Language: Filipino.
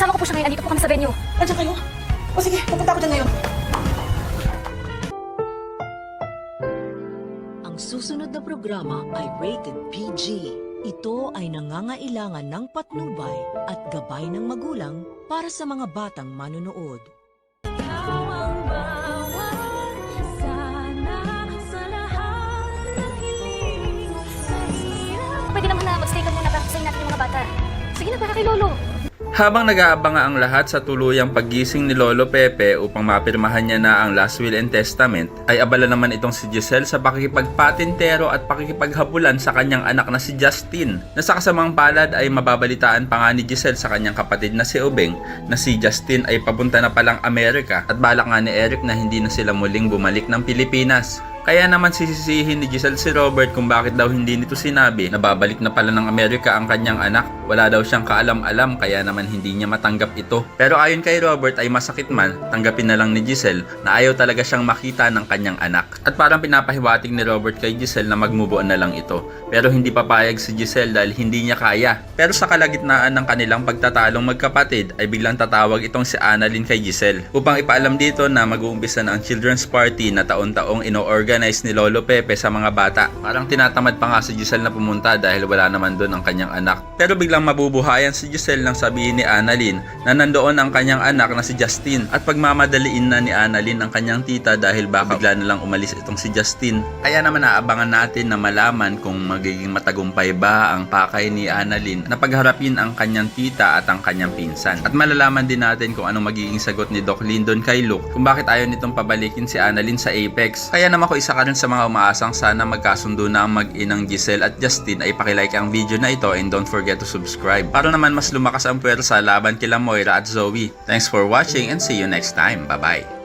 Kasama ko po siya ngayon. Andito po kami sa venue. Andiyan kayo? O sige, pupunta ako dyan ngayon. Ang susunod na programa ay rated PG. Ito ay nangangailangan ng patnubay at gabay ng magulang para sa mga batang manonood. Pwede naman na magstay ka muna para sayin natin yung mga bata. Sige na, para kay Lolo. Habang nag-aabang ang lahat sa tuluyang paggising ni Lolo Pepe upang mapirmahan niya na ang last will and testament, ay abala naman itong si Giselle sa pakikipagpatintero at pakikipaghabulan sa kanyang anak na si Justin, na sa kasamang palad ay mababalitaan pa nga ni Giselle sa kanyang kapatid na si Obeng na si Justin ay papunta na palang Amerika at balak nga ni Eric na hindi na sila muling bumalik ng Pilipinas. Kaya naman sisisihin ni Giselle si Robert kung bakit daw hindi nito sinabi na babalik na pala ng Amerika ang kanyang anak. Wala daw siyang kaalam-alam kaya naman hindi niya matanggap ito. Pero ayon kay Robert ay masakit man, tanggapin na lang ni Giselle na ayaw talaga siyang makita ng kanyang anak. At parang pinapahiwatig ni Robert kay Giselle na mag-move on na lang ito. Pero hindi papayag si Giselle dahil hindi niya kaya. Pero sa kalagitnaan ng kanilang pagtatalong magkapatid ay biglang tatawag itong si Annalyn kay Giselle upang ipaalam dito na mag-uumpisa na ang children's party na taon-taong ino-organize ni Lolo Pepe sa mga bata. Parang tinatamad pa nga si Giselle na pumunta dahil wala naman doon ang kanyang anak. Pero biglang mabubuhayan si Giselle nang sabihin ni Annalyn na nandoon ang kanyang anak na si Justin at pagmamadaliin na ni Annalyn ang kanyang tita dahil baka bigla na lang umalis itong si Justin. Kaya naman naabangan natin na malaman kung magiging matagumpay ba ang pakay ni Annalyn na pagharapin ang kanyang tita at ang kanyang pinsan. At malalaman din natin kung anong magiging sagot ni Doc Lyndon kay Luke kung bakit ayaw nitong pabalikin si Annalyn sa Apex. Kaya naman ko isa ka rin sa mga umaasang sana magkasundo na ang mag-inang Giselle at Justin ay pakilike ang video na ito and don't forget to subscribe para naman mas lumakas ang puwersa laban kila Moira at Zoe. Thanks for watching and see you next time. Bye bye.